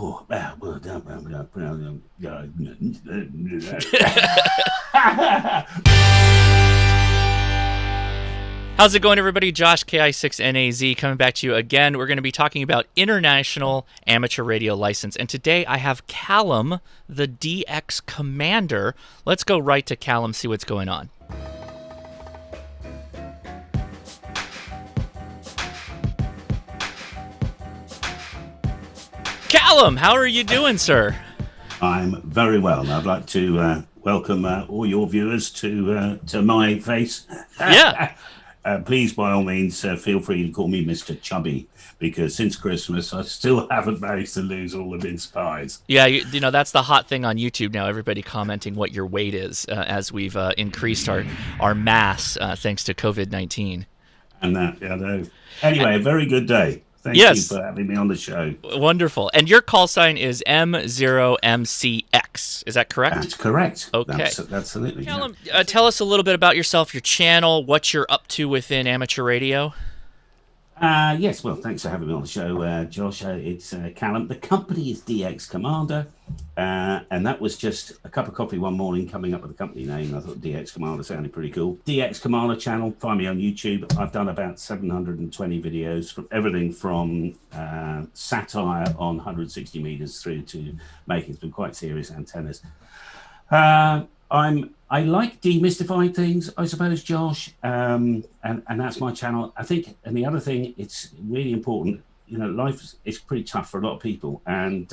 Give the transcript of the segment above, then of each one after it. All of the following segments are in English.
How's it going, everybody? Josh, KI6NAZ, coming back to you again. We're going to be talking about International Amateur Radio License. And today I have Callum, the DXCommander. Let's go right to Callum, see what's going on. Callum, how are you doing, sir? I'm very well. I'd like to welcome all your viewers to my face. Yeah. Please, by all means, feel free to call me Mr. Chubby, because since Christmas, I still haven't managed to lose all of its pies. Yeah, you know, that's the hot thing on YouTube now, everybody commenting what your weight is as we've increased our mass thanks to COVID-19. And that, I know. Anyway, a very good day. Thank you for having me on the show. Wonderful. And your call sign is M0MCX. Is that correct? That's correct. Okay. Absolutely. Callum, tell us a little bit about yourself, your channel, what you're up to within amateur radio. Yes, well, thanks for having me on the show, Josh. It's Callum. The company is DXCommander, and that was just a cup of coffee one morning coming up with the company name. I thought DXCommander sounded pretty cool. DXCommander channel, find me on YouTube. I've done about 720 videos, from everything from satire on 160 meters through to making some quite serious antennas. I like demystifying things, I suppose, Josh, and that's my channel. I think, and the other thing, it's really important. You know, life is pretty tough for a lot of people, and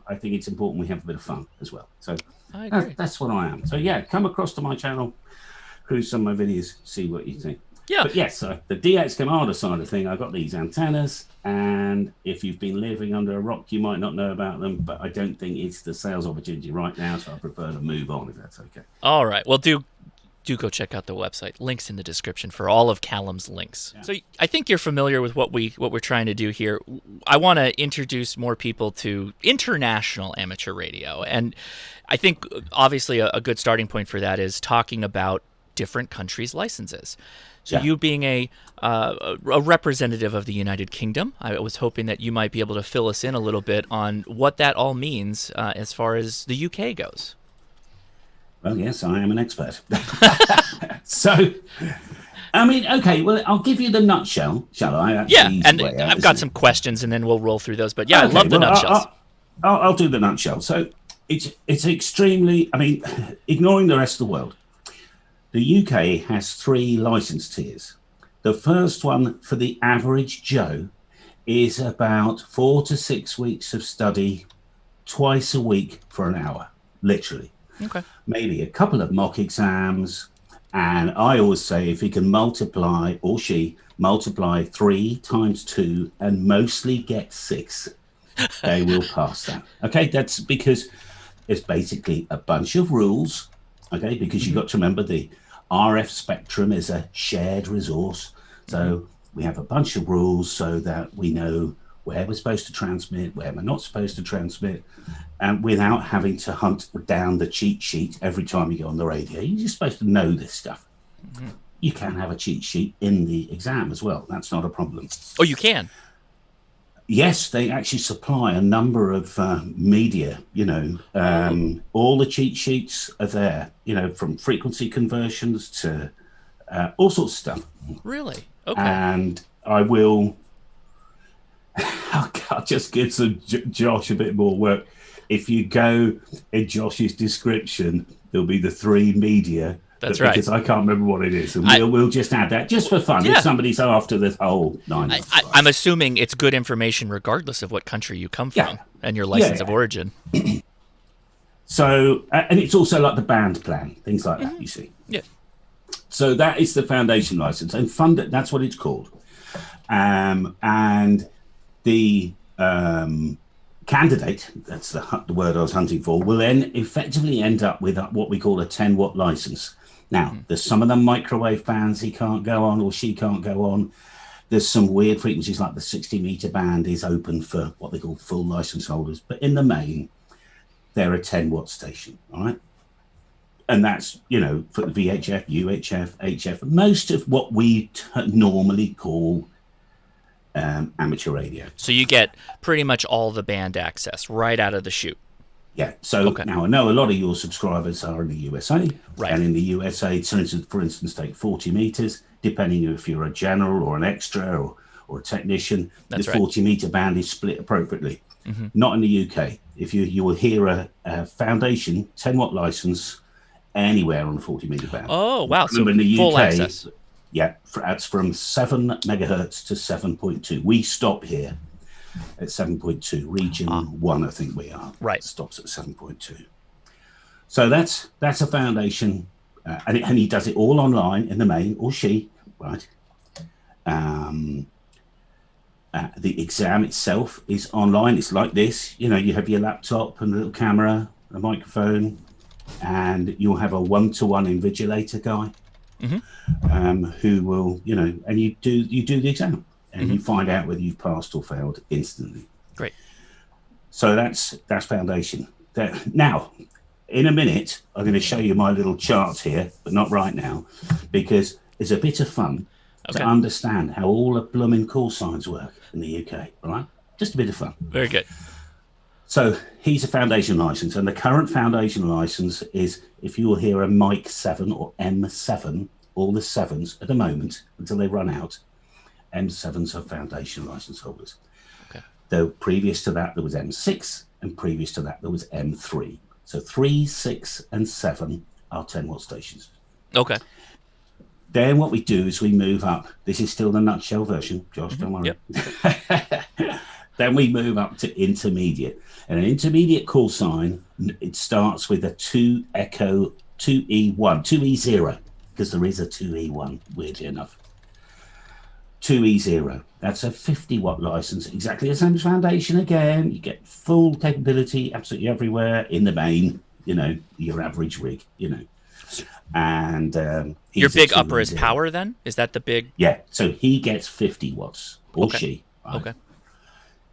I think it's important we have a bit of fun as well. So that's what I am. So yeah, come across to my channel, cruise some of my videos, see what you think. Yeah. But yes, the DXCommander side of thing, I got these antennas, and if you've been living under a rock, you might not know about them, but I don't think it's the sales opportunity right now, so I prefer to move on, if that's okay. All right. Well, do go check out the website. Links in the description for all of Callum's links. Yeah. So I think you're familiar with what we're trying to do here. I want to introduce more people to international amateur radio, and I think obviously a good starting point for that is talking about different countries' licenses. So you being a representative of the United Kingdom, I was hoping that you might be able to fill us in a little bit on what that all means as far as the UK goes. Well, yes, I am an expert. So, I mean, okay, well, I'll give you the nutshell, shall I? That's and I've got some questions, and then we'll roll through those. But yeah, okay, I love the nutshells. I'll do the nutshell. So it's extremely, I mean, ignoring the rest of the world, the UK has 3 license tiers. The first one for the average Joe is about 4 to 6 weeks of study twice a week for an hour, literally. Okay. Maybe a couple of mock exams. And I always say if he can multiply, or she multiply 3 times 2 and mostly get 6, they will pass that. Okay, that's because it's basically a bunch of rules. Okay, because you've got to remember the RF spectrum is a shared resource. So we have a bunch of rules so that we know where we're supposed to transmit, where we're not supposed to transmit, and without having to hunt down the cheat sheet every time you go on the radio. You're just supposed to know this stuff. Mm-hmm. You can have a cheat sheet in the exam as well. That's not a problem. Oh, you can? Yes, they actually supply a number of media, you know, all the cheat sheets are there, you know, from frequency conversions to all sorts of stuff. Really? Okay. And I will, I'll just give Josh a bit more work. If you go in Josh's description, there'll be the 3 media. That's right. Because I can't remember what it is. And we'll just add that just for fun. Yeah. If somebody's after the whole 9 months. I'm assuming it's good information regardless of what country you come from and your license of origin. So, and it's also like the band plan, things like that, you see. Yeah. So that is the foundation license. And that's what it's called. And the candidate, that's the word I was hunting for, will then effectively end up with what we call a 10-watt license. Now, there's some of the microwave bands he can't go on or she can't go on. There's some weird frequencies like the 60-meter band is open for what they call full license holders. But in the main, they're a 10-watt station, all right? And that's, you know, for the VHF, UHF, HF, most of what we normally call amateur radio. So you get pretty much all the band access right out of the chute. Yeah. So Okay. now I know a lot of your subscribers are in the USA, Right. and in the USA, for instance, take 40 meters. Depending if you're a general or an extra or a technician, That's the right. 40-meter band is split appropriately. Not in the UK. If you will hear a foundation 10-watt license anywhere on the 40-meter band. Oh, wow. So Remember in the full UK, access. yeah, that's from 7 megahertz to 7.2. We stop here at 7.2. Region 1, I think we are. Right. Stops at 7.2. So that's a foundation, and he does it all online in the main, or she, right? The exam itself is online. It's like this. You know, you have your laptop and a little camera, a microphone, and you'll have a one-to-one invigilator guy who will, you know, and you do the exam, and you find out whether you've passed or failed instantly. Great. So that's foundation. Now, in a minute, I'm going to show you my little chart here, but not right now, because it's a bit of fun to understand how all the blooming call signs work in the UK, all right? Just a bit of fun. Very good. So he's a foundation license, and the current foundation license is, if you will hear a mic 7 or M7, all the 7s at the moment, until they run out, M7s are foundation license holders. Okay. Though previous to that, there was M6, and previous to that, there was M3. So 3, 6, and 7 are 10-watt stations. Okay. Then what we do is we move up. This is still the nutshell version, Josh, don't worry. Yep. Then we move up to intermediate. And an intermediate call sign, it starts with a 2 echo, 2E1, 2E0, because there is a 2E1, weirdly enough. 2E0. That's a 50-watt license, exactly the same as foundation again. You get full capability absolutely everywhere in the main, you know, your average rig, you know. And your big upper 2E0. is power then? Is that the big? Yeah, so he gets 50 watts, or she. Right? Okay.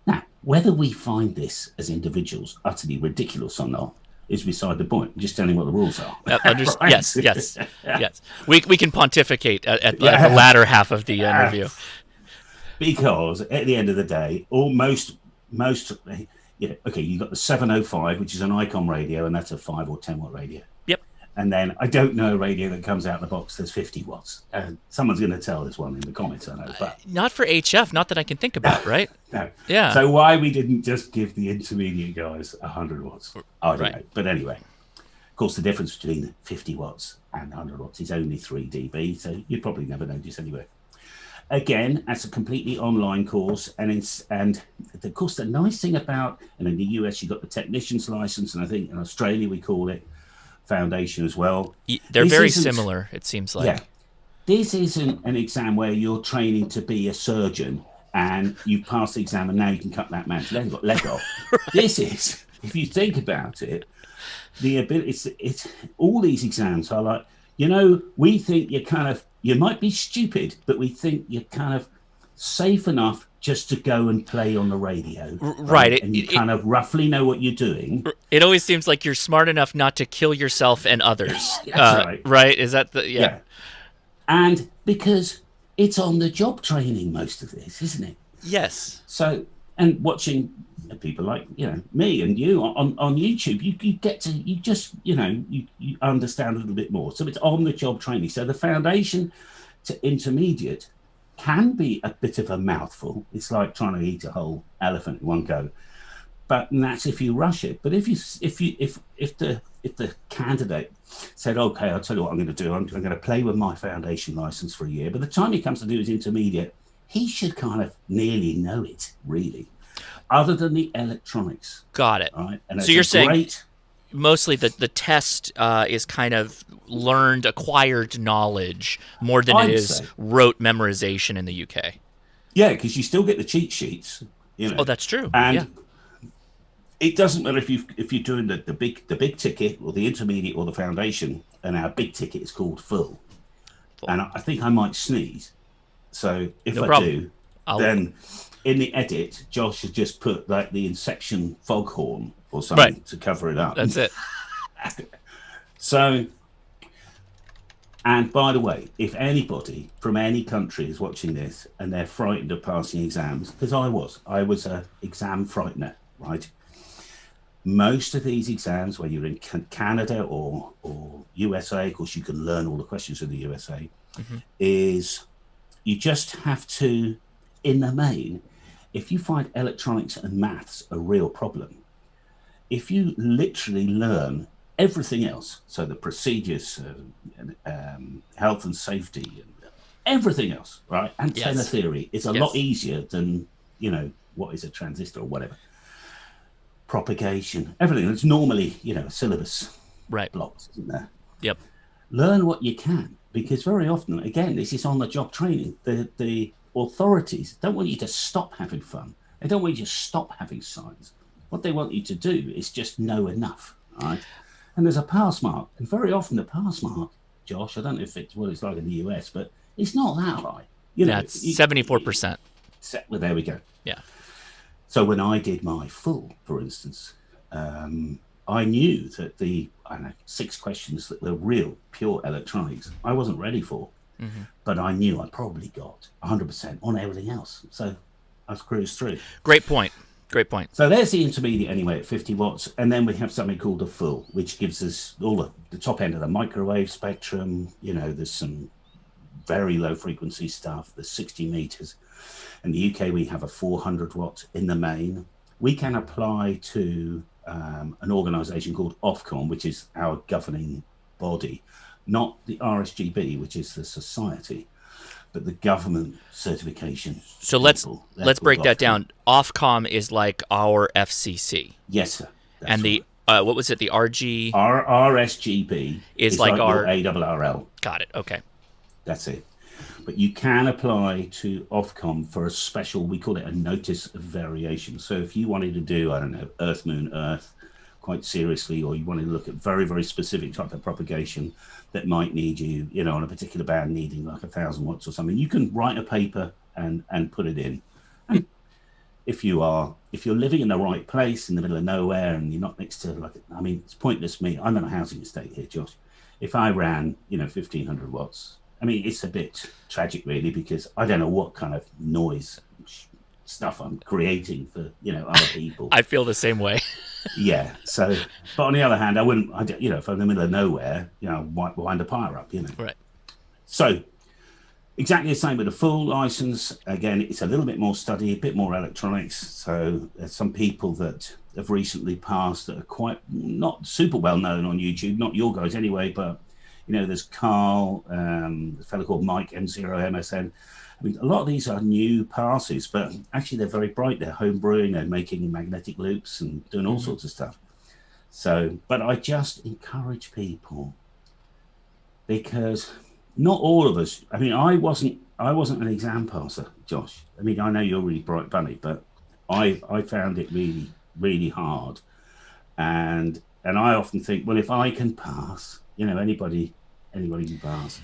Now, whether we find this as individuals utterly ridiculous or not is beside the point. I'm just telling what the rules are. Right? Yes. We can pontificate at the latter half of the interview. Because at the end of the day, most, yeah, okay, you've got the 705, which is an Icom radio, and that's a 5 or 10-watt radio. Yep. And then I don't know a radio that comes out of the box that's 50 watts. Someone's going to tell this one in the comments, I know. But Not for HF, not that I can think about, right? no. Yeah. So why we didn't just give the intermediate guys 100 watts? I don't know. But anyway, of course, the difference between 50 watts and 100 watts is only 3 dB, so you'd probably never notice anyway. Again, that's a completely online course, and of course the nice thing about, and in the US you've got the technician's license, and I think in Australia we call it foundation as well. They're very similar, it seems like. Yeah, this isn't an exam where you're training to be a surgeon and you've passed the exam and now you can cut that man's leg off. Right. This is, if you think about it, the ability. It's all these exams are like, you know, we think you might be stupid, but we think you're kind of safe enough just to go and play on the radio. Right. And you kind of roughly know what you're doing. It always seems like you're smart enough not to kill yourself and others. That's right. Right? Is that the... Yeah. And because it's on the job training, most of this, isn't it? Yes. So, and watching people like, you know, me and you on YouTube, you get to, you just, you know, you understand a little bit more. So it's on the job training. So the foundation to intermediate can be a bit of a mouthful. It's like trying to eat a whole elephant in one go. But that's if you rush it. But if the candidate said, okay, I'll tell you what I'm going to do. I'm going to play with my foundation license for a year. By the time he comes to do his intermediate, he should kind of nearly know it, really. Other than the electronics. Got it. Right? And so you're saying mostly the test is kind of learned, acquired knowledge more than it is rote memorization in the UK. Yeah, because you still get the cheat sheets. You know? Oh, that's true. And it doesn't matter if you're doing the big ticket or the intermediate or the foundation, and our big ticket is called full. And I think I might sneeze. So if I do, then in the edit, Josh has just put like the Inception foghorn or something to cover it up. That's it. So And by the way, if anybody from any country is watching this and they're frightened of passing exams, because I was a exam frightener, right? Most of these exams, where you're in Canada or USA, of course, you can learn all the questions in the USA, is you just have to, in the main, if you find electronics and maths a real problem, if you literally learn everything else, so the procedures, health and safety, and everything else, right? Antenna theory is a lot easier than, what is a transistor or whatever. Propagation, everything that's normally, a syllabus blocks, isn't there? Yep. Learn what you can, because very often, again, this is on-the-job training. The authorities don't want you to stop having fun. They don't want you to stop having science. What they want you to do is just know enough, right? And there's a pass mark, and very often the pass mark, Josh, I don't know if it's what it's like in the US, but it's not that high. It's 74%. Well, there we go. Yeah. So when I did my full, for instance, I knew that the 6 questions that were real, pure electronics, I wasn't ready for. But I knew I probably got 100% on everything else. So I cruised through. Great point. So there's the intermediate anyway at 50 watts. And then we have something called a full, which gives us all the top end of the microwave spectrum. There's some very low frequency stuff. There's 60 meters. In the UK, we have a 400 watt in the main. We can apply to an organization called Ofcom, which is our governing body, not the RSGB, which is the society, but the government certification. So let's break that down. Ofcom is like our FCC. Yes, sir. And the what was it? The RG RSGB is like our ARRL. Got it. Okay. That's it. But you can apply to Ofcom for a special, we call it a notice of variation. So if you wanted to do, I don't know, Earth, Moon, Earth quite seriously, or you wanted to look at very, very specific type of propagation that might need you, on a particular band needing like 1,000 watts or something, you can write a paper and put it in. And if you're living in the right place in the middle of nowhere and you're not next to it's pointless me. I'm in a housing estate here, Josh. If I ran, 1,500 watts, it's a bit tragic, really, because I don't know what kind of noise stuff I'm creating for, other people. I feel the same way. Yeah. So, but on the other hand, if I'm in the middle of nowhere, wind a pyre up, Right. So, exactly the same with a full license. Again, it's a little bit more study, a bit more electronics. So, there's some people that have recently passed that are quite not super well known on YouTube, not your guys anyway, but there's Carl, a fellow called Mike M0MSN. A lot of these are new passes, but actually they're very bright. They're home brewing, they're making magnetic loops and doing all sorts of stuff. So, but I just encourage people, because not all of us, I wasn't an exam passer, Josh. I know you're a really bright bunny, but I found it really, really hard. And I often think, well, if I can pass, anybody can pass.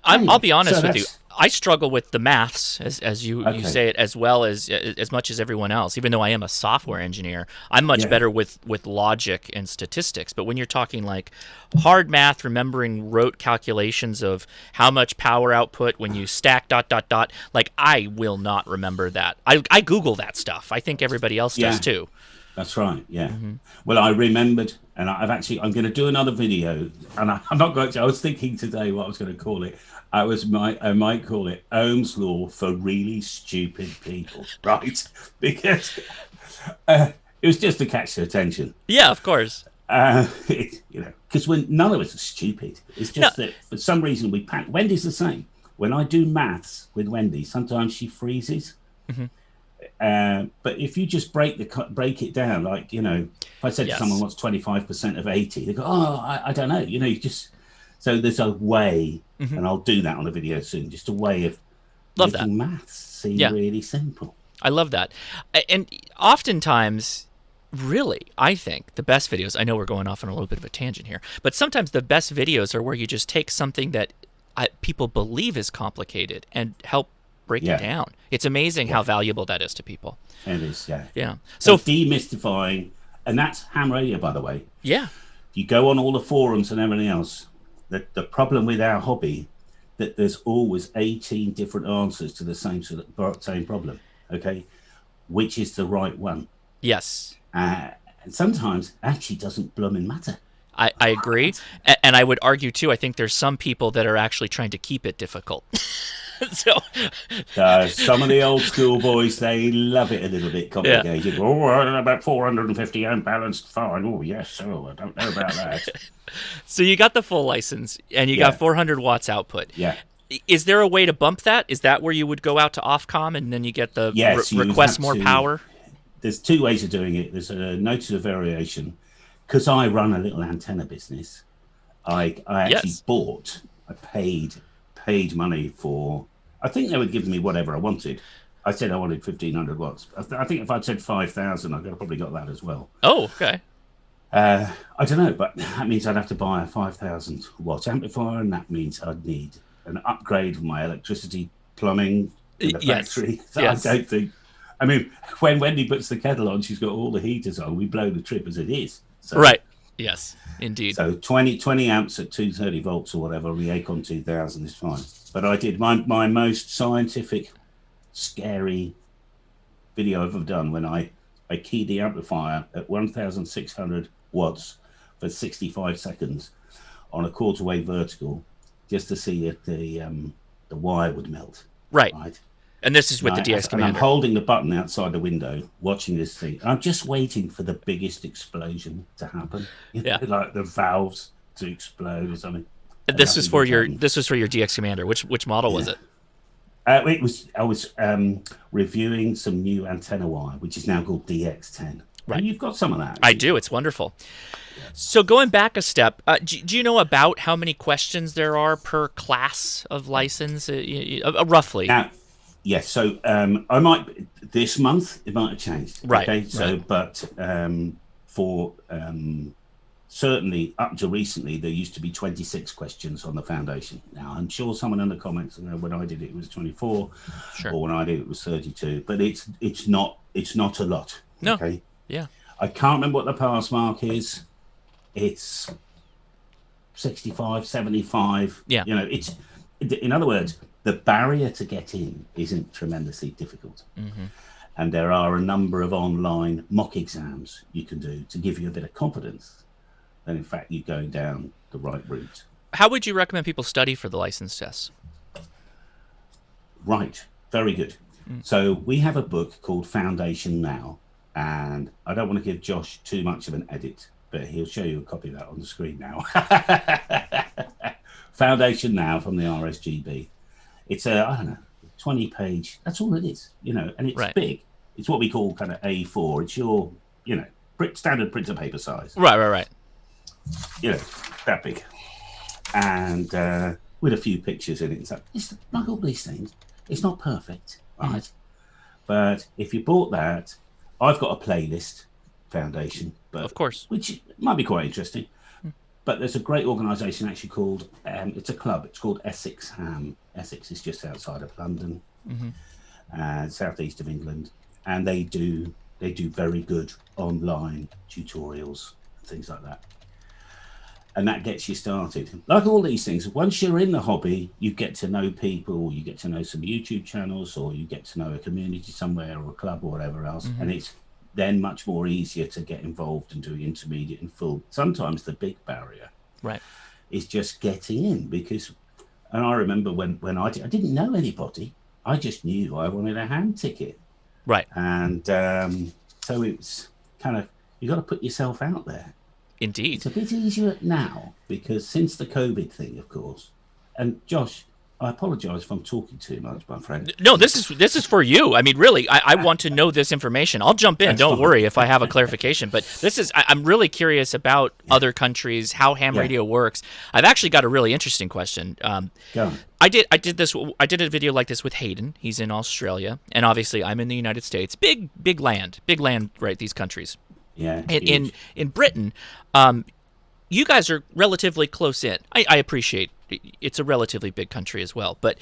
I'll be honest with you. I struggle with the maths, as you say it, as well as much as everyone else. Even though I am a software engineer, I'm much better with logic and statistics. But when you're talking like hard math, remembering rote calculations of how much power output when you stack ... like I will not remember that. I Google that stuff. I think everybody else does too. That's right. Yeah. Well, I remembered, and I'm going to do another video, and I'm not going to. I was thinking today what I was going to call it. I might call it Ohm's Law for really stupid people, right? Because it was just to catch their attention. Yeah, of course. Because when none of us are stupid, it's just that for some reason we panic. Wendy's the same. When I do maths with Wendy, sometimes she freezes. But if you just break it down, like, if I said to someone what's 25% of 80, they go, I don't know, you just, so there's a way, and I'll do that on a video soon, just a way of making maths seem really simple. I love that. And oftentimes, really, I think the best videos, I know we're going off on a little bit of a tangent here, but sometimes the best videos are where you just take something that people believe is complicated and help break it down. It's amazing how valuable that is to people. It is, yeah. So demystifying, and that's ham radio, by the way. Yeah. If you go on all the forums and everything else, the problem with our hobby, that there's always 18 different answers to the same problem. Okay, which is the right one? Yes. And sometimes actually doesn't blooming matter. I agree. And I would argue, too, I think there's some people that are actually trying to keep it difficult. So some of the old school boys, they love it a little bit complicated. Yeah. Oh, about 450 unbalanced, fine. Oh, yes, I don't know about that. So you got the full license, and you got 400 watts output. Yeah. Is there a way to bump that? Is that where you would go out to Ofcom, and then you get the request more power? There's two ways of doing it. There's a notice of variation. Because I run a little antenna business, I actually I paid money for, I think they were giving me whatever I wanted. I said I wanted 1,500 watts. I think if I'd said 5,000, I could have probably got that as well. Oh, okay. I don't know, but that means I'd have to buy a 5,000 watt amplifier, and that means I'd need an upgrade of my electricity plumbing in the factory. So I don't think, I mean, when Wendy puts the kettle on, she's got all the heaters on. We blow the trip as it is. So, right. Yes, indeed. So 20 amps at 230 volts or whatever on the Acon 2000 is fine. But I did my most scientific, scary video I've ever done when I keyed the amplifier at 1,600 watts for 65 seconds on a quarter wave vertical, just to see if the wire would melt. Right. And this is with the DXCommander. And I'm holding the button outside the window, watching this thing. I'm just waiting for the biggest explosion to happen. Like the valves to explode or something. This was for your DXCommander. Which model was it? I was reviewing some new antenna wire, which is now called DX10. Right. And you've got some of that. I do. It's wonderful. So going back a step, do you know about how many questions there are per class of license, roughly? Now, yes. So I might this month it might have changed. Right. Okay. So, but for certainly up to recently, there used to be 26 questions on the foundation. Now I'm sure someone in the comments, when I did it, it was 24, or when I did it was 32. But it's not a lot. No. Okay. Yeah. I can't remember what the pass mark is. It's 65, 75. Yeah. It's, in other words, the barrier to get in isn't tremendously difficult. Mm-hmm. And there are a number of online mock exams you can do to give you a bit of confidence that, in fact, you're going down the right route. How would you recommend people study for the license tests? Right. Very good. So we have a book called Foundation Now, and I don't want to give Josh too much of an edit, but he'll show you a copy of that on the screen now. Foundation Now from the RSGB. It's a 20-page. That's all it is, and it's big. It's what we call kind of A4. It's your, standard printer paper size. Right. That big, and with a few pictures in it. So it's like all these things. It's not perfect, right? But if you bought that, I've got a playlist foundation, but of course, which might be quite interesting. But there's a great organisation actually called it's a club. It's called Essex Ham. Essex is just outside of London, southeast of England, and they do very good online tutorials and things like that. And that gets you started. Like all these things, once you're in the hobby, you get to know people, you get to know some YouTube channels, or you get to know a community somewhere or a club or whatever else. And it's then much more easier to get involved and do intermediate and full. Sometimes the big barrier is just getting in, because, and I remember when I didn't know anybody. I just knew I wanted a hand ticket. Right. And so it's kind of, you got to put yourself out there. Indeed. It's a bit easier now because since the COVID thing, of course. And Josh, I apologise if I'm talking too much, my friend. No, this is for you. I mean, really, I want to know this information. I'll jump in. Don't worry if I have a clarification. But I'm really curious about other countries, how ham radio works. I've actually got a really interesting question. Go on. I did a video like this with Hayden. He's in Australia, and obviously I'm in the United States. Big land, right? These countries. Yeah. In Britain, you guys are relatively close in. I appreciate it's a relatively big country as well. But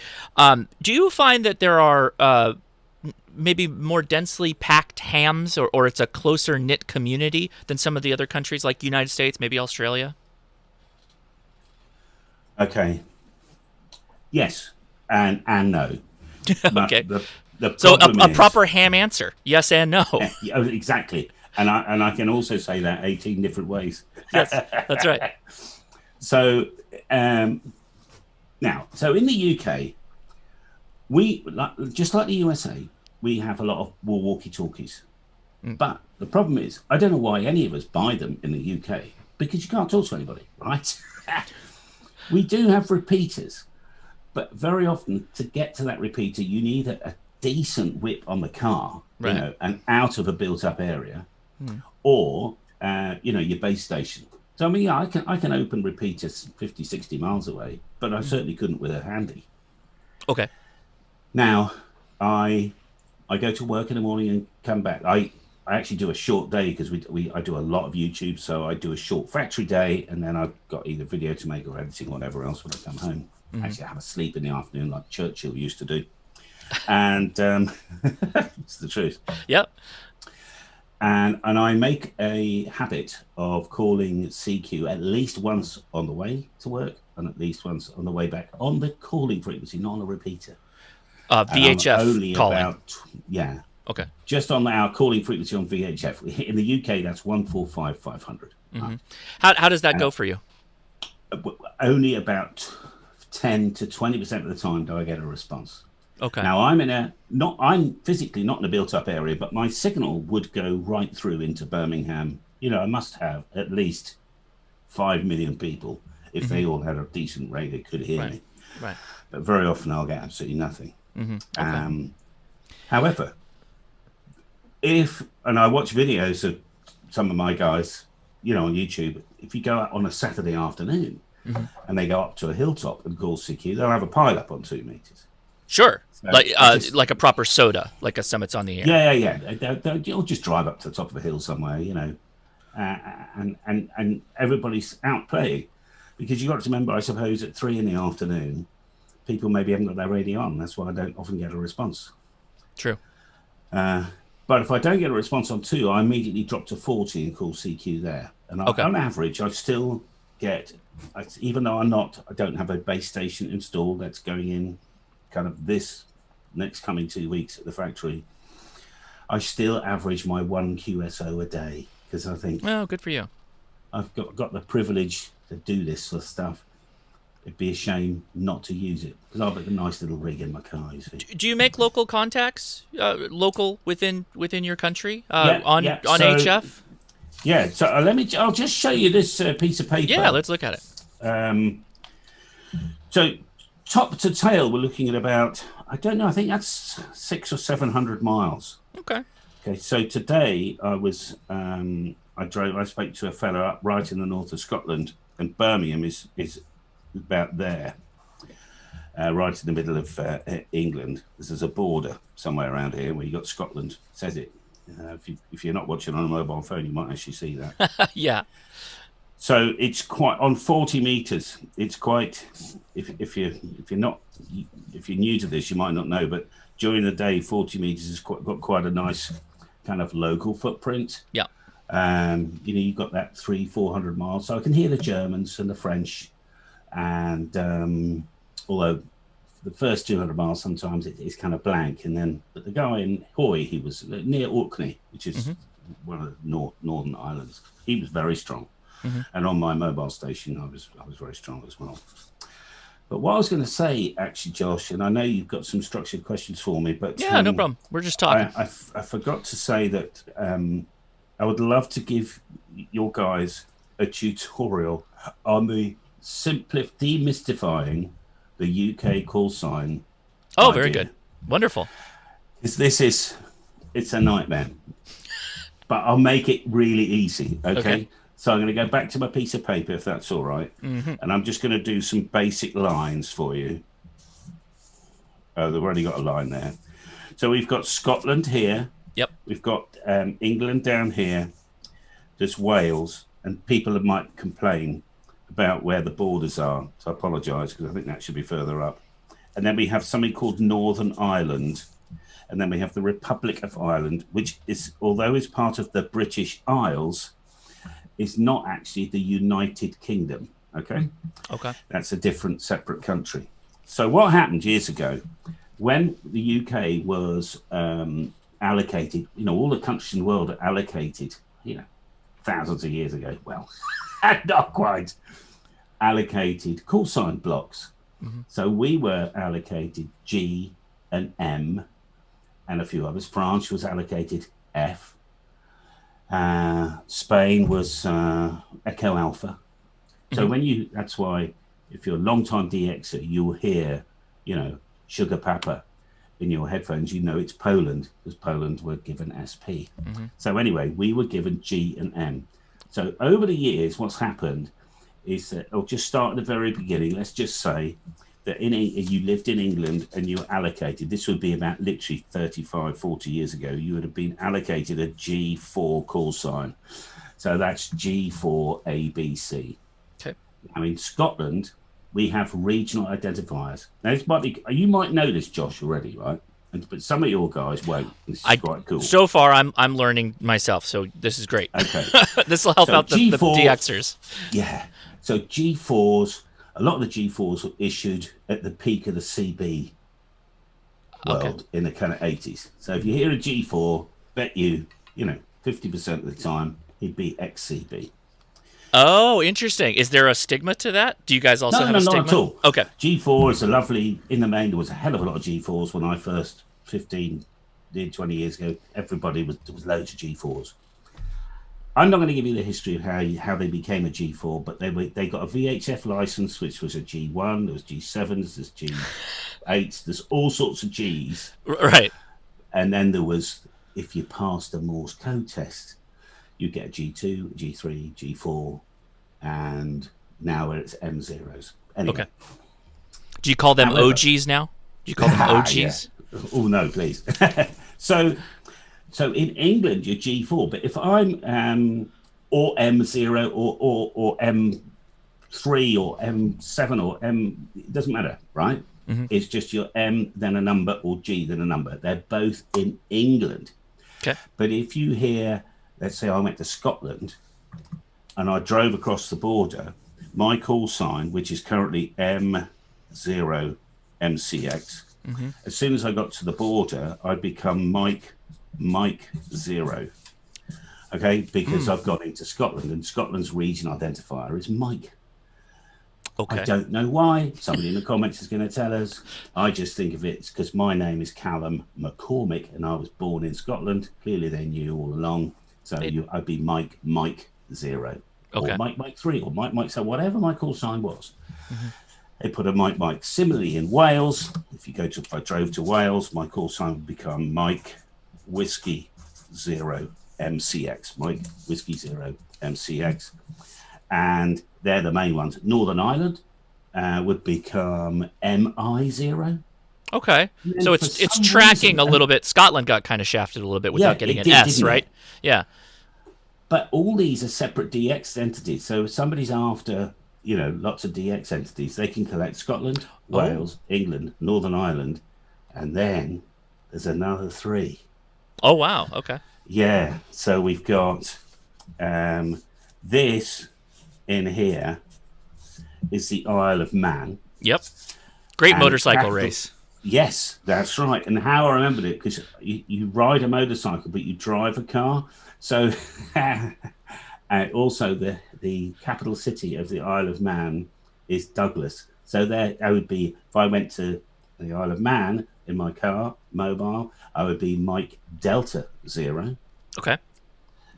do you find that there are maybe more densely packed hams, or it's a closer knit community than some of the other countries like United States, maybe Australia? Okay. Yes, and no. But Okay. the So problem a is, proper ham answer. Yes and no. yeah, exactly. And I can also say that 18 different ways. Yes, that's right. So um, now, so in the UK, just like the USA, we have a lot of war walkie-talkies. Mm. But the problem is, I don't know why any of us buy them in the UK because you can't talk to anybody, right? We do have repeaters, but very often to get to that repeater, you need a decent whip on the car, Right. and out of a built-up area, Mm. or your base station. So I mean, yeah, I can open repeaters 50, 60 miles away, but I Mm. certainly couldn't with a handy. Okay. Now, I go to work in the morning and come back. I actually do a short day because I do a lot of YouTube, so I do a short factory day, and then I've got either video to make or editing or whatever else when I come home. Mm-hmm. Actually, I have a sleep in the afternoon like Churchill used to do, and it's the truth. Yep. And I make a habit of calling CQ at least once on the way to work and at least once on the way back on the calling frequency, not on a repeater. And I'm VHF only calling. about, yeah, Okay. just on our calling frequency on VHF. In the UK, that's 145,500. Mm-hmm. How does that go for you? Only about 10 to 20% of the time do I get a response. Okay. Now I'm physically not in a built-up area, but my signal would go right through into Birmingham. I must have at least 5 million people. If they all had a decent radio, could hear Right. me. Right. But very often I'll get absolutely nothing. Mm-hmm. Okay. However, and I watch videos of some of my guys, on YouTube. If you go out on a Saturday afternoon and they go up to a hilltop and call CQ, they'll have a pile up on 2 meters. Sure. So like a proper soda, like a Summits on the Yeah. Air. You'll just drive up to the top of a hill somewhere, and everybody's out playing, because you got to remember, I suppose, at 3 in the afternoon, people maybe haven't got their radio on. That's why I don't often get a response. True. But if I don't get a response on 2, I immediately drop to 40 and call CQ there. And on average, I still get, even though I don't have a base station installed that's going in kind of this next coming 2 weeks at the factory, I still average my 1 QSO a day, because I think, oh, good for you. I've got the privilege to do this sort of stuff. It'd be a shame not to use it, because I've got a nice little rig in my car. You see. Do you make local contacts, local within your country, Yeah, on so, HF? Yeah. So I'll just show you this piece of paper. Yeah, let's look at it. So top to tail, we're looking at about, I don't know, I think that's 600 or 700 miles. Okay. Okay. So today I spoke to a fellow up right in the north of Scotland, and Birmingham is about there, right in the middle of England. There's a border somewhere around here where you got Scotland. It says it. If you're not watching on a mobile phone, you might actually see that. Yeah. So it's quite on 40 meters. It's quite. If you're new to this, you might not know, but during the day, 40 meters has got quite a nice kind of local footprint. Yeah. You've got that 300-400 miles, so I can hear the Germans and the French, and although the first 200 miles sometimes it's kind of blank, and then but the guy in Hoy, he was near Orkney, which is one of the northern islands. He was very strong, and on my mobile station, I was very strong as well. But what I was going to say, actually, Josh, and I know you've got some structured questions for me, but Yeah, no problem. We're just talking. I forgot to say that I would love to give your guys a tutorial on the demystifying the UK call sign. Oh, idea. very good. Wonderful. It's a nightmare, but I'll make it really easy. Okay. So I'm going to go back to my piece of paper, if that's all right. And I'm just going to do some basic lines for you. Oh, they've already got a line there. So we've got Scotland here. Yep. We've got England down here. There's Wales, and people might complain about where the borders are. So I apologise, because I think that should be further up. And then we have something called Northern Ireland. And then we have the Republic of Ireland, which is, although it's part of the British Isles, is not actually the United Kingdom. Okay. Okay. That's a different, separate country. So what happened years ago, when the UK was allocated, all the countries in the world are allocated, thousands of years ago. Well, not quite allocated call sign blocks. Mm-hmm. So we were allocated G and M and a few others. France was allocated F. Spain was Echo Alpha. So that's why if you're a long-time DXer, you'll hear, Sugar Papa in your headphones, it's Poland, because Poland were given SP. So anyway, we were given G and M. So over the years, what's happened is that, I'll just start at the very beginning. Let's just say that you lived in England and you were allocated, this would be about literally 35, 40 years ago, you would have been allocated a G4 call sign. So that's G4 ABC. Okay. Now in Scotland, we have regional identifiers. Now, you might know this, Josh, already, right? But some of your guys won't. This is quite cool. So far, I'm learning myself, so this is great. Okay. This will help out the DXers. Yeah. So G4s, a lot of the G4s were issued at the peak of the CB world in the kind of 80s. So if you hear a G4, bet you, 50% of the time, he'd be XCB. Oh, interesting. Is there a stigma to that? Do you guys also have a stigma? No, not at all. Okay. G4 is a lovely, in the main, there was a hell of a lot of G4s when I first, 20 years ago. Everybody there was loads of G4s. I'm not going to give you the history of how they became a G4, but they got a VHF license, which was a G1, there was G7s, there's G8s, there's all sorts of Gs. Right. And then there was, if you passed a Morse code test, you get a G2, G3, G4, and now it's M0s. Anyway. Okay. Do you call them OGs now? Do you call them OGs? Yeah. Oh, no, please. So in England, you're G4, but if I'm or M0 or M3 or M7 or M, it doesn't matter, right? It's just your M, then a number, or G, then a number. They're both in England. Okay. But if you hear, let's say I went to Scotland and I drove across the border, my call sign, which is currently M0 MCX, as soon as I got to the border, I'd become Mike 0. Okay, because I've gone into Scotland and Scotland's region identifier is Mike. Okay. I don't know why. Somebody in the comments is going to tell us. I just think of it because my name is Callum McCormick and I was born in Scotland. Clearly they knew all along. So I'd be Mike 0. Okay. Or Mike 3 or Mike, so whatever my call sign was. They put a Mike. Similarly in Wales, if I drove to Wales, my call sign would become Mike Whiskey 0 MCX. Mike Whiskey 0 MCX. And they're the main ones. Northern Ireland would become MI0. Okay. So it's tracking a little bit. Scotland got kind of shafted a little bit without getting an S, right? Yeah. But all these are separate DX entities. So if somebody's after, lots of DX entities, they can collect Scotland, Wales, England, Northern Ireland, and then there's another 3. Oh, wow. Okay. Yeah. So we've got this in here is the Isle of Man. Yep. Great motorcycle race. Yes, that's right. And how I remembered it, because you ride a motorcycle, but you drive a car. So also the capital city of the Isle of Man is Douglas. So there I would be, if I went to the Isle of Man in my car, mobile, I would be Mike Delta 0. Okay.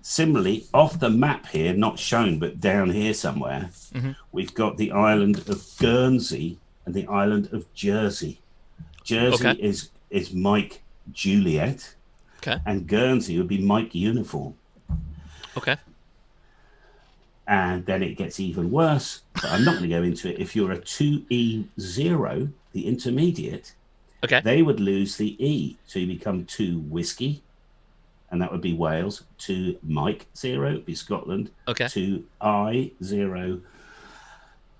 Similarly, off the map here, not shown, but down here somewhere, we've got the island of Guernsey and the island of Jersey. Jersey is Mike Juliet. Okay. And Guernsey would be Mike Uniform. Okay. And then it gets even worse, but I'm not going to go into it. If you're a 2E0, the intermediate, they would lose the E. So you become 2 Whiskey, and that would be Wales. 2 Mike 0 would be Scotland. 2 I 0,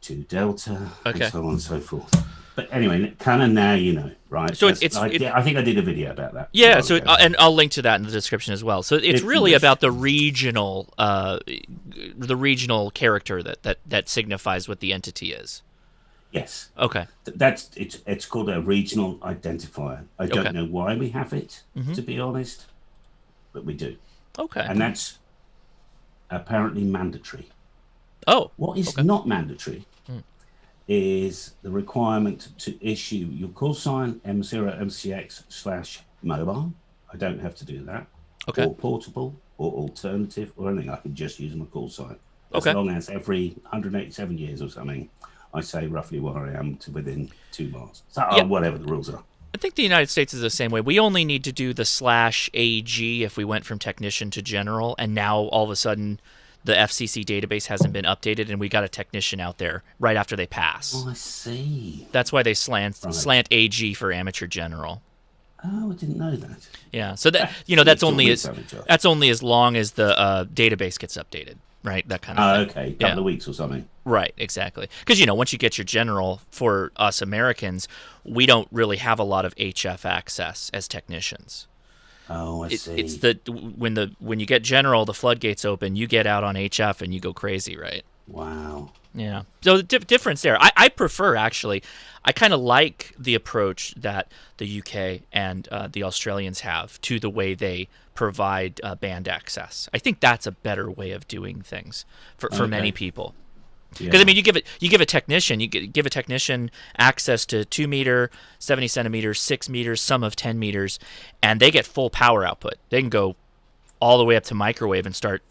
2 Delta, and so on and so forth. But anyway, kind of now you know, right? So I think I did a video about that. Yeah, so and I'll link to that in the description as well. So it's really about the regional character that signifies what the entity is. Yes. Okay. It's called a regional identifier. I don't know why we have it, to be honest, but we do. Okay. And that's apparently mandatory. Oh. What is not mandatory is the requirement to issue your call sign M0MCX/mobile. I don't have to do that. Okay. Or portable or alternative or anything. I can just use my call sign. As Okay. long as every 187 years or something, I say roughly where I am to within 2 miles. So whatever the rules are. I think the United States is the same way. We only need to do the /AG if we went from technician to general, and now all of a sudden the FCC database hasn't been updated, and we got a technician out there right after they pass. Oh, I see. That's why they slant AG for amateur general. Oh, I didn't know that. Yeah, so that that's only as long as the database gets updated, right? That kind of thing. Okay, couple of weeks or something. Right, exactly. Because once you get your general, for us Americans, we don't really have a lot of HF access as technicians. Oh, I see. It's when you get general, the floodgates open. You get out on HF and you go crazy, right? Wow. Yeah. So the difference there, I prefer actually. I kind of like the approach that the UK and the Australians have to the way they provide band access. I think that's a better way of doing things for many people. Because you give a technician access to 2 meter, 70 centimeters, 6 meters, some of 10 meters, and they get full power output. They can go all the way up to microwave and start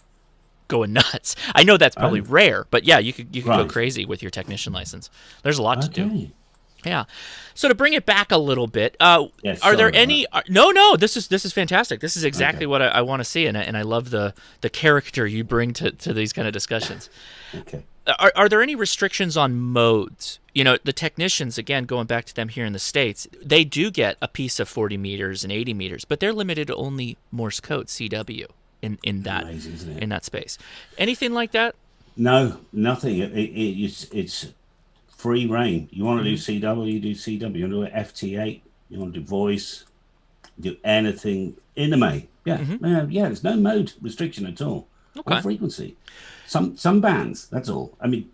going nuts. I know that's probably rare, but yeah, you could go crazy with your technician license. There's a lot to do. Yeah. So to bring it back a little bit, are there any? No. This is fantastic. This is exactly what I want to see, and I love the character you bring to these kind of discussions. Okay. Are there any restrictions on modes? The technicians, again, going back to them here in the States, they do get a piece of 40 meters and 80 meters, but they're limited to only Morse code, CW, in that amazing, isn't it? In that space. Anything like that? No, nothing. It's free reign. You want to do CW, you do CW. You want to do FT8, you want to do voice, do anything in the main. Yeah, there's no mode restriction at all. Okay. Or frequency. Some bands, that's all. I mean,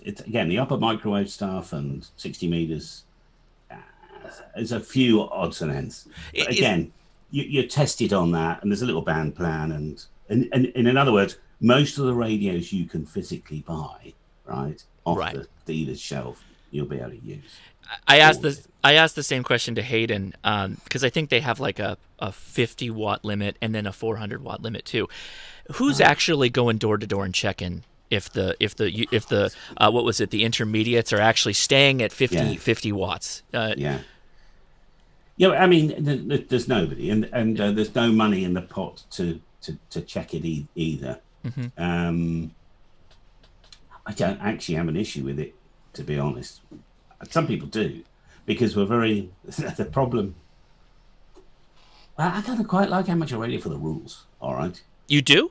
again, the upper microwave stuff and 60 meters, there's a few odds and ends. But again, you're tested on that, and there's a little band plan. And in other words, most of the radios you can physically buy, right, off the dealer's shelf, you'll be able to use. I asked the same question to Hayden because I think they have like a 50 watt limit and then a 400 watt limit too. Who's actually going door to door and checking if the what was it, the intermediates are actually staying at 50 watts? I mean, there's nobody, and there's no money in the pot to check it either. I don't actually have an issue with it, to be honest. Some people do, because we're very the problem. I kind of quite like amateur radio for the rules. All right. You do?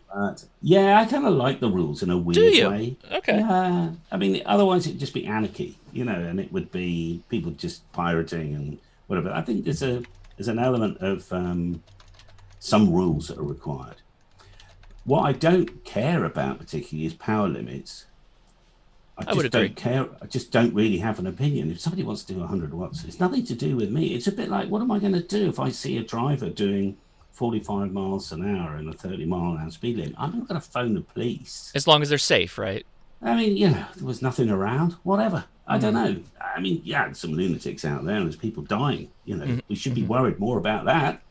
Yeah, I kind of like the rules in a weird way. Okay. Yeah, I mean, otherwise it'd just be anarchy, and it would be people just pirating and whatever. I think there's an element of some rules that are required. What I don't care about particularly is power limits. I just don't care. I just don't really have an opinion. If somebody wants to do 100 watts, it's nothing to do with me. It's a bit like, what am I going to do if I see a driver doing 45 miles an hour and a 30-mile-an-hour speed limit? I'm not going to phone the police. As long as they're safe, right? I mean, there was nothing around. Whatever. I don't know. I mean, there's some lunatics out there and there's people dying. We should be worried more about that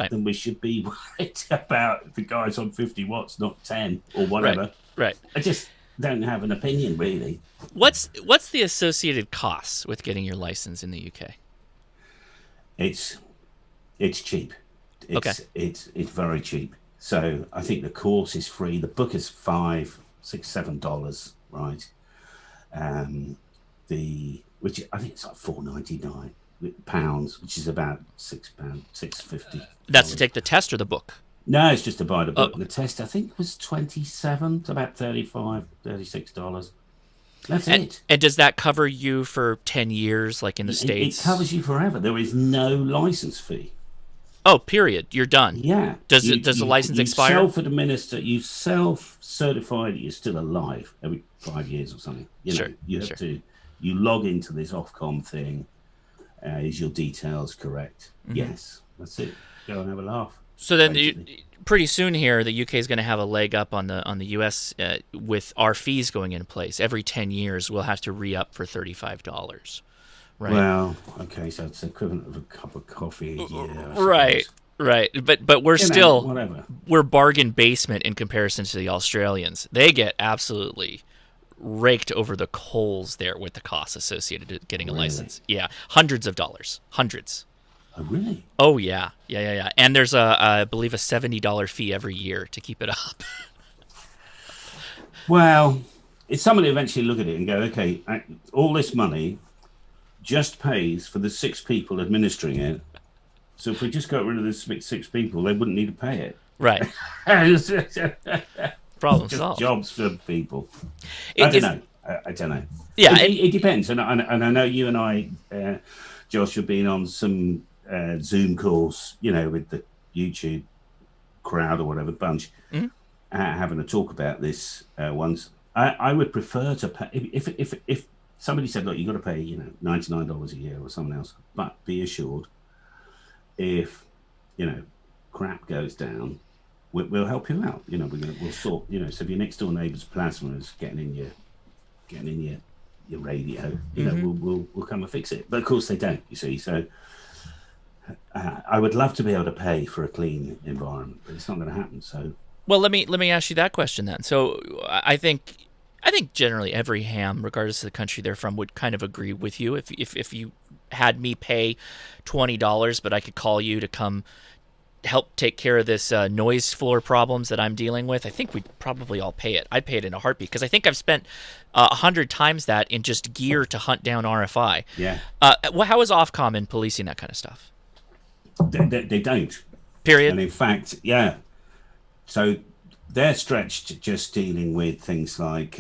than we should be worried about the guys on 50 watts, not 10 or whatever. Right. I just don't have an opinion, really. What's the associated costs with getting your license in the UK? It's cheap. It's very cheap. So I think the course is free. The book is $5, $6, $7, right? Which I think it's like £4.99 pounds, which is about £6, $6.50. That's to take the test or the book? No, it's just to buy the book. The test I think was $27, to about $35, $36. That's it. And does that cover you for 10 years, like in the It States? covers you forever. There is no license fee. Oh, period. You're done. Yeah, Does the license you expire? self-administer, you self-certify that you're still alive every 5 years or something. You know, Sure. you have to, you log into this Ofcom thing. Is your details correct? Yes, that's it. Go and have a laugh. So then, Basically. pretty soon here, the UK is going to have a leg up on the US with our fees going into place. Every 10 years, we'll have to re-up for $35, right? Well, okay, so it's the equivalent of a cup of coffee a year. I Right, suppose. right. But we're You know, still whatever. we're bargain basement in comparison to the Australians. They get absolutely raked over the coals there with the costs associated with getting a Really? license. Yeah, hundreds of dollars, hundreds. Oh, really? Oh yeah. And there's I believe a $70 fee every year to keep it up. Well, it's somebody eventually look at it and go, okay, all this money just pays for the 6 people administering it. So if we just got rid of the 6 people, they wouldn't need to pay it. Right. Just Problem solved. jobs for people. It I don't is- know. I don't know. Yeah, it depends. And I know you and I, Josh, have been on some Zoom calls, you know, with the YouTube crowd or whatever bunch, having a talk about this once. I would prefer to pay if somebody said, look, you got to pay, you know, $99 a year or someone else, but be assured, if you know crap goes down, we'll help you out. You know, we'll sort. You know, so if your next door neighbour's plasma is getting in your radio, you know, we'll come and fix it. But of course they don't. You see, so. I would love to be able to pay for a clean environment, but it's not going to happen. So, well, let me ask you that question then. So I think generally every ham, regardless of the country they're from, would kind of agree with you. If you had me pay $20, but I could call you to come help take care of this noise floor problems that I'm dealing with, I think we'd probably all pay it. I'd pay it in a heartbeat because I think I've spent 100 times that in just gear to hunt down RFI. yeah, How is Ofcom in policing that kind of stuff? they don't. Period. And in fact, yeah. So they're stretched just dealing with things like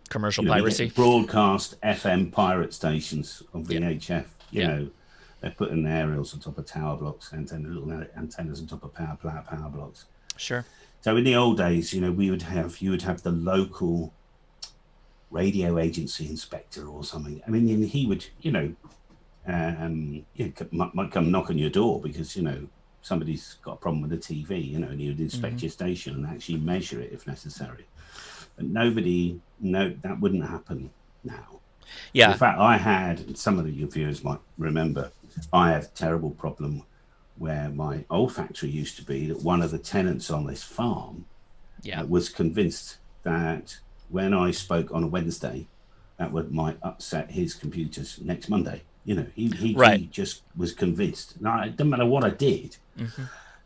Commercial you know, we piracy. get broadcast FM pirate stations on VHF. You Yeah. know, they're putting aerials on top of tower blocks, little antennas on top of power blocks. Sure. So in the old days, you know, you would have the local radio agency inspector or something. I mean, and he would, you know, might come knock on your door because, you know, somebody's got a problem with the TV, you know, and he would inspect your station and actually measure it if necessary. But that wouldn't happen now. Yeah. In fact, I had, some of your viewers might remember, I had a terrible problem where my old factory used to be, that one of the tenants on this farm was convinced that when I spoke on a Wednesday, that might upset his computers next Monday. You know, he just was convinced. Now, it doesn't matter what I did.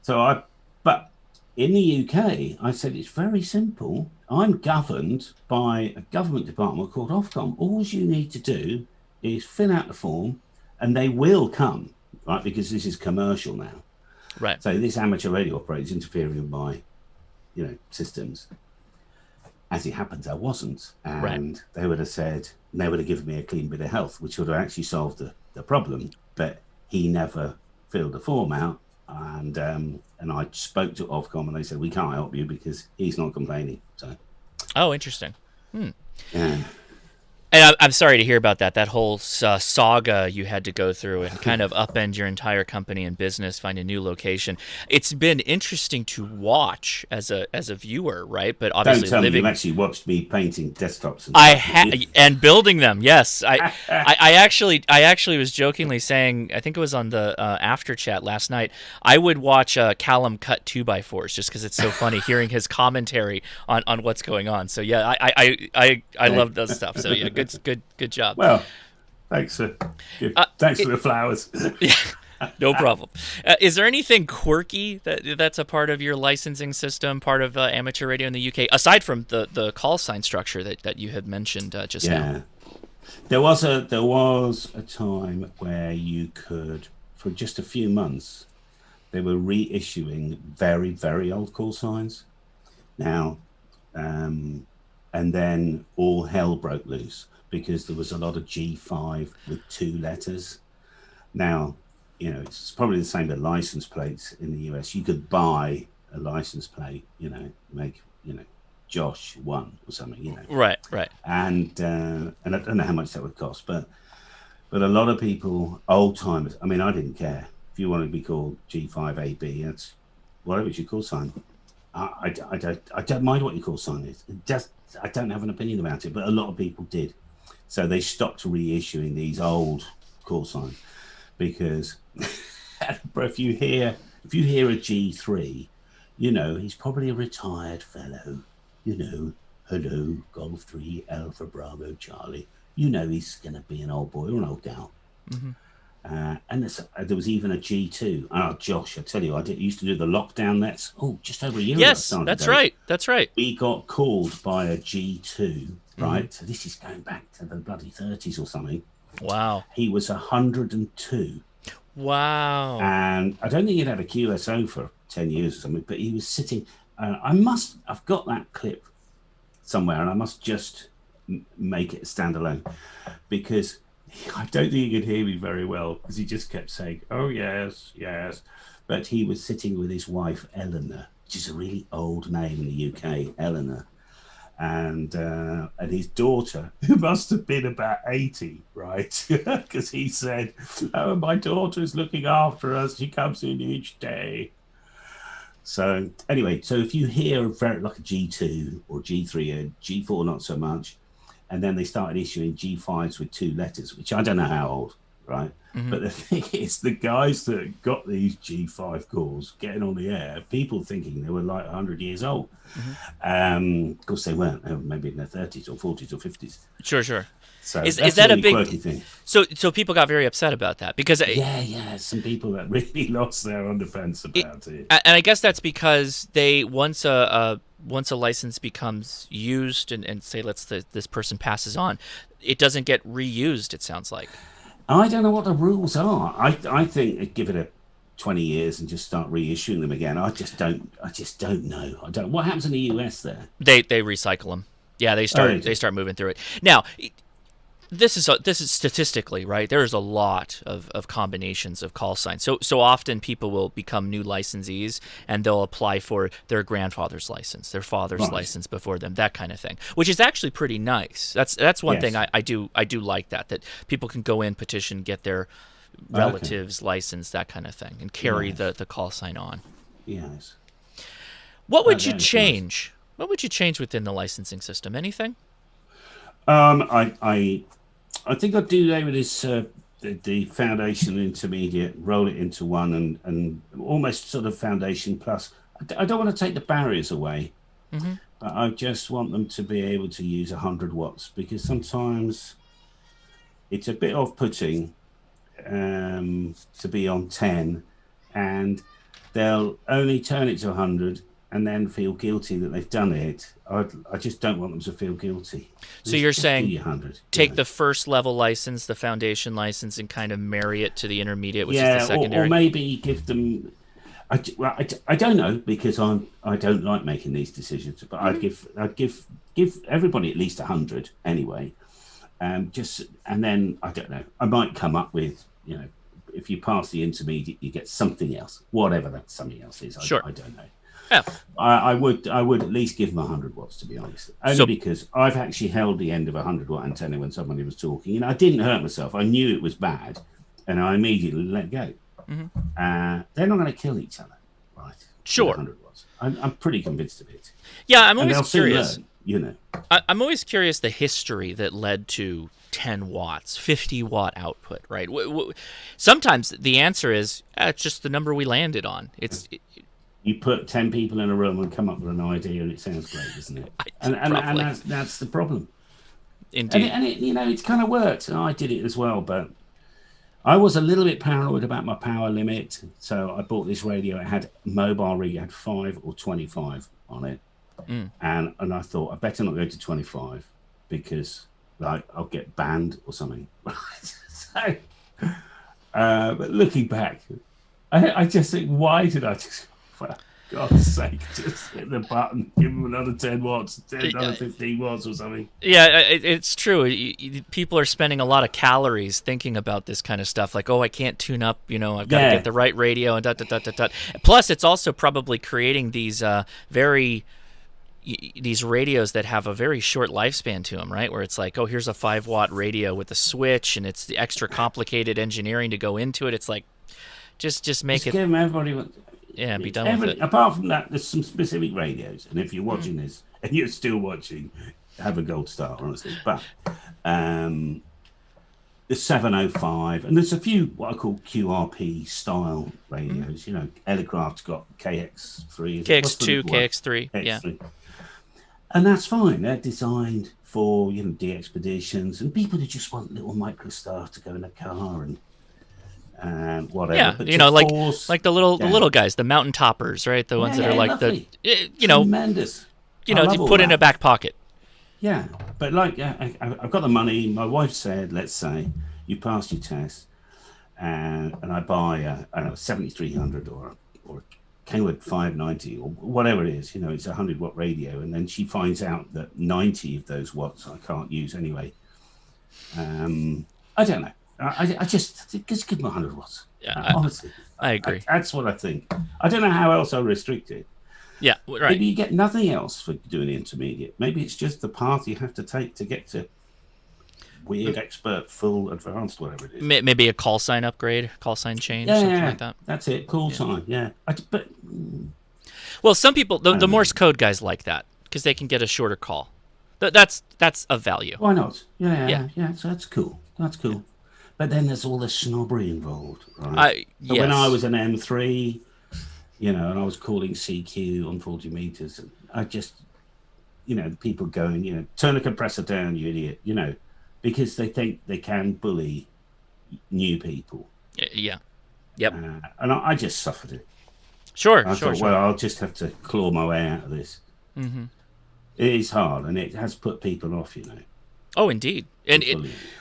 But in the UK, I said, it's very simple. I'm governed by a government department called Ofcom. All you need to do is fill out the form and they will come, right? Because this is commercial now. Right. So this amateur radio operator is interfering with my, you know, systems. As it happens, I wasn't. And they would have said, they would have given me a clean bit of health, which would have actually solved the problem. But he never filled the form out. And I spoke to Ofcom and they said, we can't help you because he's not complaining. So. Oh, interesting. Yeah. And I'm sorry to hear about that. That whole saga you had to go through and kind of upend your entire company and business, find a new location. It's been interesting to watch as a viewer, right? But obviously, Don't tell me you actually watched me painting desktops. And building them. Yes, I actually was jokingly saying, I think it was on the after chat last night, I would watch Callum cut 2x4s just because it's so funny hearing his commentary on what's going on. So yeah, I love those stuff. So yeah, good job. Well, thanks for the flowers. No problem. Is there anything quirky that's a part of your licensing system, part of amateur radio in the UK, aside from the call sign structure that you had mentioned just now? There was a time where you could, for just a few months, they were reissuing very, very old call signs. Now, and then all hell broke loose because there was a lot of G5 with 2 letters. Now, you know, it's probably the same with license plates in the US. You could buy a license plate, you know, make, you know, Josh 1 or something, you know. Right. And I don't know how much that would cost, but a lot of people, old timers, I mean, I didn't care. If you want to be called G5AB, that's whatever's your call sign. I don't mind what your call sign is. I don't have an opinion about it, but a lot of people did. So they stopped reissuing these old call signs because if you hear a G3, you know, he's probably a retired fellow, you know, hello, Golf 3, Alpha Bravo Charlie. You know he's going to be an old boy or an old gal. Mm-hmm. And there was even a G2. Oh, Josh, I tell you, used to do the lockdown nets. Oh, just over a year ago. Yes, that's right. That's right. We got called by a G2, right? So this is going back to the bloody 30s or something. Wow. He was 102. Wow. And I don't think he'd had a QSO for 10 years or something, but he was sitting. I've got that clip somewhere, and I must just make it a standalone because I don't think he could hear me very well because he just kept saying, oh, yes, yes. But he was sitting with his wife, Eleanor, which is a really old name in the UK, Eleanor. And his daughter, who must have been about 80, right? Because he said, oh, my daughter's looking after us. She comes in each day. So anyway, so if you hear like a G2 or G3 or G4, not so much, and then they started issuing G5s with 2 letters, which I don't know how old, right? Mm-hmm. But the thing is, the guys that got these G5 calls getting on the air, people thinking they were like 100 years old. Mm-hmm. Of course, they weren't. They were maybe in their 30s or 40s or 50s. Sure. So is that a big quirky thing? So people got very upset about that because some people that really lost their underpants about it. And I guess that's because they once a license becomes used and say this person passes on, it doesn't get reused. It sounds like. I don't know what the rules are. I think give it 20 years and just start reissuing them again. I just don't know. What happens in the US there? They recycle them. Yeah, they start moving through it. Now, this is statistically, right? There is a lot of combinations of call signs. So often people will become new licensees and they'll apply for their grandfather's license, their father's license before them, that kind of thing, which is actually pretty nice. That's one thing I do like that people can go in, petition, get their relatives license, that kind of thing, and carry the call sign on. Yes. What would you change? Nice. What would you change within the licensing system? Anything? I think I'd do away with this the foundation and intermediate, roll it into one, and almost sort of foundation plus. I don't want to take the barriers away. Mm-hmm. But I just want them to be able to use 100 watts because sometimes it's a bit off-putting to be on 10, and they'll only turn it to 100 and then feel guilty that they've done it. I just don't want them to feel guilty. So you're saying take the first level license, the foundation license, and kind of marry it to the intermediate, which is the secondary. Or maybe give them. I don't know because I don't like making these decisions, but I'd give everybody at least 100 anyway. And then I don't know. I might come up with, you know, if you pass the intermediate, you get something else, whatever that something else is. I don't know. Yeah. I would at least give them 100 watts, to be honest. Only because I've actually held the end of a 100 watt antenna when somebody was talking, and I didn't hurt myself. I knew it was bad, and I immediately let go. Mm-hmm. They're not going to kill each other, right? Sure. 100 watts. I'm pretty convinced of it. Yeah, I'm always curious. Learn, you know. I'm always curious the history that led to 10 watts, 50 watt output, right? Sometimes the answer is it's just the number we landed on. You put 10 people in a room and come up with an idea, and it sounds great, doesn't it? And that's the problem. Indeed. And it, you know, it's kind of worked. And I did it as well, but I was a little bit paranoid about my power limit. So I bought this radio. It had mobile rig. It had 5 or 25 on it. And I thought, I better not go to 25 because like I'll get banned or something. So, but looking back, I just think, why did I just... God's sake, just hit the button, give them another 10 watts, another 15 watts or something. Yeah, it's true. People are spending a lot of calories thinking about this kind of stuff. Like, oh, I can't tune up. I've got to get the right radio and dot, dot, dot, dot, dot. Plus, it's also probably creating these these radios that have a very short lifespan to them, right? Where it's like, oh, here's a 5-watt radio with a switch, and it's the extra complicated engineering to go into it. It's like, just make it. Give them everybody. Yeah, be done with it. Apart from that, there's some specific radios, and if you're watching this and you're still watching, have a gold star, honestly. But the 705, and there's a few what I call QRP style radios. Elecraft's got KX3, KX2, KX3, yeah. And that's fine. They're designed for DXpeditions and people who just want little micro stuff to go in a car and whatever. Yeah, but like the little guys, the mountain toppers, right? The ones that are like lovely. Tremendous. To put in a back pocket. Yeah, but I've got the money. My wife said, let's say you passed your test, and I buy a 7300 or Kenwood 590 or whatever it is. It's a 100-watt radio, and then she finds out that 90 of those watts I can't use anyway. I don't know. I just give them 100 watts. Yeah, honestly, I agree. That's what I think. I don't know how else I'll restrict it. Yeah, right. Maybe you get nothing else for doing intermediate. Maybe it's just the path you have to take to get to weird, expert, full, advanced, whatever it is. Maybe a call sign upgrade, call sign change, something like that. That's it. Call sign. Yeah. Well, some people, the Morse code guys like that because they can get a shorter call. That's of value. Why not? Yeah. So that's cool. That's cool. But then there's all the snobbery involved, right? Yes. When I was an M3, and I was calling CQ on 40 meters, and I just, the people going, turn the compressor down, you idiot, because they think they can bully new people. Yeah. Yep. And I just suffered it. Sure. Well, I'll just have to claw my way out of this. Mm-hmm. It is hard, and it has put people off, Oh, indeed. And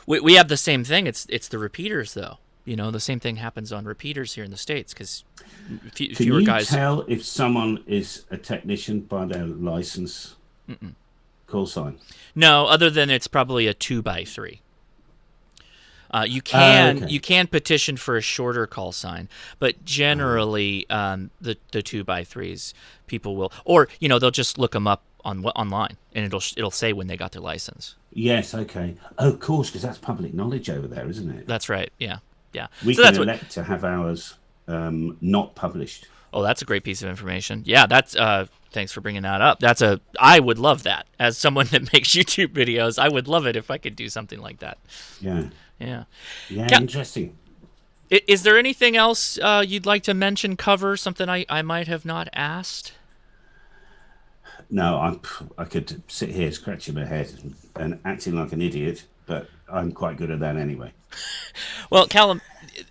we have the same thing. It's the repeaters, though. The same thing happens on repeaters here in the States because fewer guys. Can you tell if someone is a technician by their license call sign? No, other than it's probably a 2x3. You can petition for a shorter call sign, but generally the 2x3s people will, or they'll just look them up online and it'll say when they got their license. Yes, okay. Oh, of course, because that's public knowledge over there, isn't it? That's right. Yeah. We can elect to have ours not published. Oh, that's a great piece of information. Yeah, that's. Thanks for bringing that up. I would love that as someone that makes YouTube videos. I would love it if I could do something like that. Yeah. Interesting. Is there anything else you'd like to mention? Cover something I might have not asked? No, I could sit here scratching my head and acting like an idiot, but I'm quite good at that anyway. Well, Callum,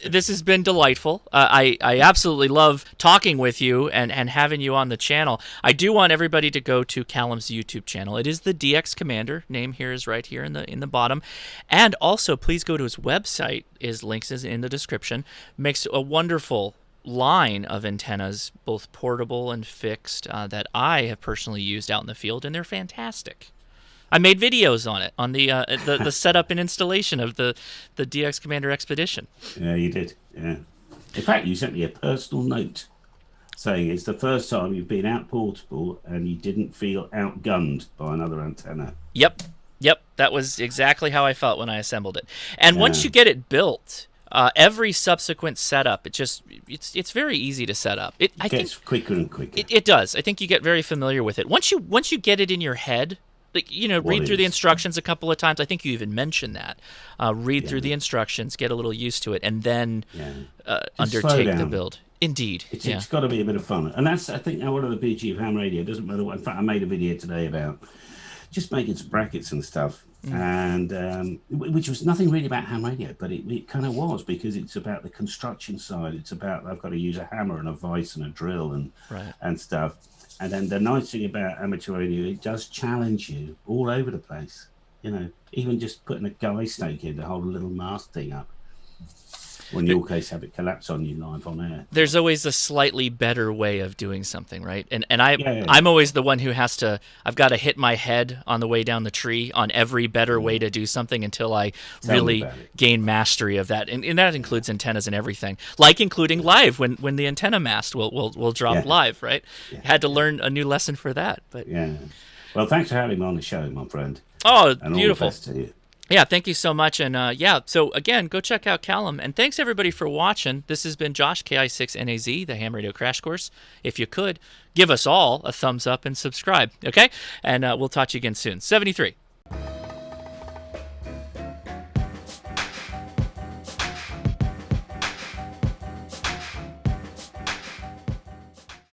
this has been delightful. I absolutely love talking with you and having you on the channel. I do want everybody to go to Callum's YouTube channel. It is the DXCommander. Name here is right here in the bottom. And also, please go to his website. His links is in the description. Makes a wonderful line of antennas, both portable and fixed, that I have personally used out in the field, and they're fantastic. I made videos on it, on the setup and installation of the DXCommander Expedition. Yeah, you did. Yeah. In fact, you sent me a personal note saying it's the first time you've been out portable and you didn't feel outgunned by another antenna. Yep. That was exactly how I felt when I assembled it. And once you get it built, every subsequent setup, it's very easy to set up. It gets quicker and quicker. It does. I think you get very familiar with it. Once you get it in your head, read through the instructions a couple of times. I think you even mentioned that. Read through the instructions, get a little used to it, and then undertake the build. Indeed. It's got to be a bit of fun. And that's, I think, one of the beauty of ham radio. It doesn't matter what. In fact, I made a video today about just making some brackets and stuff. And which was nothing really about ham radio, but it kind of was, because it's about the construction side. It's about I've got to use a hammer and a vise and a drill and stuff. And then the nice thing about amateur radio, it does challenge you all over the place. Even just putting a guy stake in to hold a little mast thing up. Or in your case, have it collapse on you live on air. There's always a slightly better way of doing something, right? And Yeah. I'm always the one who has to. I've got to hit my head on the way down the tree on every better way to do something until I Tell me really about it. gain mastery of that. And that includes antennas and everything, like including live when the antenna mast will drop Yeah. live, right? Had to learn a new lesson for that. But Yeah. Well, thanks for having me on the show, my friend. oh, And beautiful. all the best to you. Yeah, thank you so much. And so again, go check out Callum. And thanks everybody for watching. This has been Josh, KI6NAZ, the Ham Radio Crash Course. If you could, give us all a thumbs up and subscribe, okay? And we'll talk to you again soon. 73.